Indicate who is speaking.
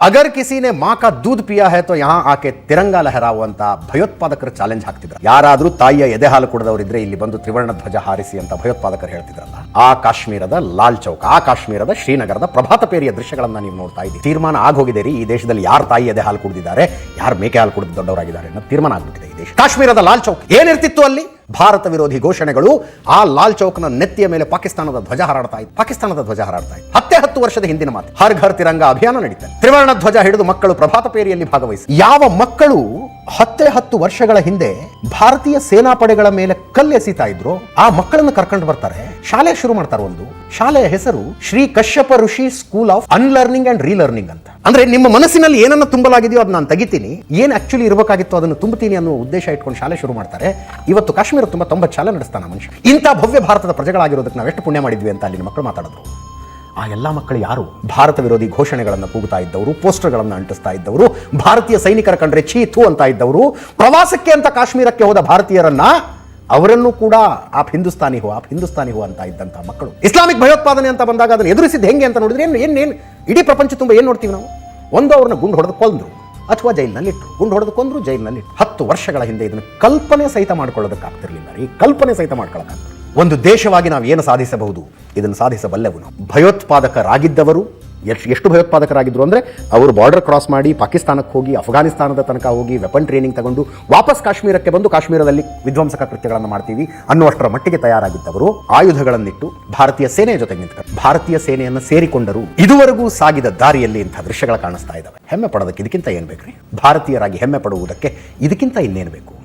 Speaker 1: ಅಗರ್ ಕಿಸಿನೆ ಮಾ ಕಾ ದೂದ್ ಪಿಯಾ ಹೈ ತೋ ಯಹಾ ಆಕೆ ತಿರಂಗ ಲಹರಾವು ಅಂತ ಭಯೋತ್ಪಾದಕರು ಚಾಲೆಂಜ್ ಹಾಕ್ತಿದ್ರು. ಯಾರಾದ್ರೂ ತಾಯಿಯ ಎದೆ ಹಾಲು ಕುಡಿದವರಿದ್ರೆ ಇಲ್ಲಿ ಬಂದು ತ್ರಿವರ್ಣ ಧ್ವಜ ಹಾರಿಸಿ ಅಂತ ಭಯೋತ್ಪಾದಕರು ಹೇಳ್ತಿದ್ರಲ್ಲ. ಆ ಕಾಶ್ಮೀರದ ಲಾಲ್ ಚೌಕ್, ಆ ಕಾಶ್ಮೀರದ ಶ್ರೀನಗರದ ಪ್ರಭಾತ ಪೇರಿಯ ದೃಶ್ಯಗಳನ್ನ ನೀವು ನೋಡ್ತಾ ಇದ್ದೀರಿ. ತೀರ್ಮಾನ ಆಗೋಗಿದೆ ರೀ, ಈ ದೇಶದಲ್ಲಿ ಯಾರು ತಾಯಿ ಎದೆ ಹಾಲು ಕುಡಿದಿದ್ದಾರೆ, ಯಾರು ಮೇಕೆ ಹಾಲು ಕುಡಿದು ದೊಡ್ಡವರಾಗಿದ್ದಾರೆ ಅನ್ನೋ ತೀರ್ಮಾನ ಆಗ್ಬಿಟ್ಟಿದೆ ಈ ದೇಶ. ಕಾಶ್ಮೀರದ ಲಾಲ್ ಚೌಕ್ ಏನಿರ್ತಿತ್ತು ಅಲ್ಲಿ? ಭಾರತ ವಿರೋಧಿ ಘೋಷಣೆಗಳು. ಆ ಲಾಲ್ ಚೌಕ್ನ ನೆತ್ತಿಯ ಮೇಲೆ ಪಾಕಿಸ್ತಾನದ ಧ್ವಜ ಹಾರಾಡ್ತಾ ಇತ್ತು. 10 ವರ್ಷದ ಹಿಂದಿನ ಮಾತು. ಹರ್ ಘರ್ ತಿರಂಗ ಅಭಿಯಾನ ನಡೀತಾ ಇದೆ. ತ್ರಿವರ್ಣ ಧ್ವಜ ಹಿಡಿದು ಮಕ್ಕಳು ಪ್ರಭಾತ ಪೇರಿಯಲ್ಲಿ ಭಾಗವಹಿಸಿ. ಯಾವ ಮಕ್ಕಳು 10 ವರ್ಷಗಳ ಹಿಂದೆ ಭಾರತೀಯ ಸೇನಾಪಡೆಗಳ ಮೇಲೆ ಕಲ್ಲೆಸೀತಾ ಇದ್ರು, ಆ ಮಕ್ಕಳನ್ನು ಕರ್ಕೊಂಡು ಬರ್ತಾರೆ, ಶಾಲೆ ಶುರು ಮಾಡ್ತಾರೆ. ಒಂದು ಶಾಲೆಯ ಹೆಸರು ಶ್ರೀ ಕಶ್ಯಪ ಋಷಿ school of unlearning and relearning ಅಂತ. ಅಂದ್ರೆ ನಿಮ್ಮ ಮನಸ್ಸಿನಲ್ಲಿ ಏನನ್ನ ತುಂಬಲಾಗಿದೆಯೋ ಅದನ್ನ ನಾನು ತೆಗಿತೀನಿ, ಏನ್ ಆಕ್ಚುಲಿ ಇರಬೇಕಾಗಿತ್ತು ಅದನ್ನು ತುಂಬುತ್ತೀನಿ ಅನ್ನೋ ಉದ್ದೇಶ ಇಟ್ಕೊಂಡು ಶಾಲೆ ಶುರು ಮಾಡ್ತಾರೆ. ಇವತ್ತು ಕಾಶ್ಮೀರ ತುಂಬಾ 90 ಶಾಲೆ ನಡೆಸ್ತಾನ ಮನುಷ್ಯ. ಇಂಥ ಭವ್ಯ ಭಾರತದ ಪ್ರಜೆಗಳಾಗಿರೋದಕ್ಕೆ ನಾವೆಷ್ಟು ಪುಣ್ಯ ಮಾಡಿದ್ವಿ ಅಂತ ಅಲ್ಲಿನ ಮಕ್ಕಳು ಮಾತಾಡಿದ್ರು. ಆ ಎಲ್ಲ ಮಕ್ಕಳು ಯಾರು? ಭಾರತ ವಿರೋಧಿ ಘೋಷಣೆಗಳನ್ನು ಕೂಗುತ್ತಾ ಇದ್ದವರು, ಪೋಸ್ಟರ್ಗಳನ್ನು ಅಂಟಿಸ್ತಾ ಇದ್ದವರು, ಭಾರತೀಯ ಸೈನಿಕರ ಕಂಡ್ರೆ ಚೀತು ಅಂತ ಇದ್ದವರು, ಪ್ರವಾಸಕ್ಕೆ ಅಂತ ಕಾಶ್ಮೀರಕ್ಕೆ ಹೋದ ಭಾರತೀಯರನ್ನ ಅವರನ್ನು ಕೂಡ ಆಪ್ ಹಿಂದೂಸ್ತಾನಿ ಹೋ ಅಂತ ಇದ್ದಂಥ ಮಕ್ಕಳು. ಇಸ್ಲಾಮಿಕ್ ಭಯೋತ್ಪಾದನೆ ಅಂತ ಬಂದಾಗ ಅದನ್ನು ಎದುರಿಸಿದ್ದು ಹೆಂಗೆ ಅಂತ ನೋಡಿದ್ರೆ ಏನು ಇಡೀ ಪ್ರಪಂಚ ತುಂಬ ಏನು ನೋಡ್ತೀವಿ ನಾವು? ಒಂದು ಅವ್ರನ್ನ ಗುಂಡು ಹೊಡೆದು ಕೊಂದ್ರು ಅಥವಾ ಜೈಲಿನಲ್ಲಿಟ್ಟು, ಗುಂಡು ಹೊಡೆದು ಕೊಂದ್ರು ಜೈಲಿನಲ್ಲಿಟ್ಟು. 10 ವರ್ಷಗಳ ಹಿಂದೆ ಇದನ್ನು ಕಲ್ಪನೆ ಸಹಿತ ಮಾಡ್ಕೊಳ್ಳೋದಕ್ಕಾಗ್ತಿರ್ಲಿಲ್ಲ ರೀ, ಕಲ್ಪನೆ ಸಹಿತ ಮಾಡ್ಕೊಳ್ಳೋಕ್ಕಾಗ್ತದೆ. ಒಂದು ದೇಶವಾಗಿ ನಾವು ಏನು ಸಾಧಿಸಬಹುದು, ಇದನ್ನು ಸಾಧಿಸಬಲ್ಲೆವು ನಾವು. ಭಯೋತ್ಪಾದಕರಾಗಿದ್ದವರು ಎಷ್ಟು ಭಯೋತ್ಪಾದಕರಾಗಿದ್ರು ಅಂದರೆ, ಅವರು ಬಾರ್ಡರ್ ಕ್ರಾಸ್ ಮಾಡಿ ಪಾಕಿಸ್ತಾನಕ್ಕೆ ಹೋಗಿ, ಅಫ್ಘಾನಿಸ್ತಾನದ ತನಕ ಹೋಗಿ ವೆಪನ್ ಟ್ರೈನಿಂಗ್ ತಗೊಂಡು ವಾಪಸ್ ಕಾಶ್ಮೀರಕ್ಕೆ ಬಂದು ಕಾಶ್ಮೀರದಲ್ಲಿ ವಿಧ್ವಂಸಕ ಕೃತ್ಯಗಳನ್ನು ಮಾಡ್ತೀವಿ ಅನ್ನುವಷ್ಟರ ಮಟ್ಟಿಗೆ ತಯಾರಾಗಿದ್ದವರು ಆಯುಧಗಳನ್ನಿಟ್ಟು ಭಾರತೀಯ ಸೇನೆಯ ಜೊತೆ ನಿಂತರು, ಭಾರತೀಯ ಸೇನೆಯನ್ನು ಸೇರಿಕೊಂಡರು. ಇದುವರೆಗೂ ಸಾಗಿದ ದಾರಿಯಲ್ಲಿ ಇಂಥ ದೃಶ್ಯಗಳು ಕಾಣಿಸ್ತಾ ಇದ್ದಾವೆ. ಹೆಮ್ಮೆ ಪಡೋದಕ್ಕೆ ಇದಕ್ಕಿಂತ ಏನು ಬೇಕ್ರಿ? ಭಾರತೀಯರಾಗಿ ಹೆಮ್ಮೆ ಪಡುವುದಕ್ಕೆ ಇದಕ್ಕಿಂತ ಇನ್ನೇನು ಬೇಕು?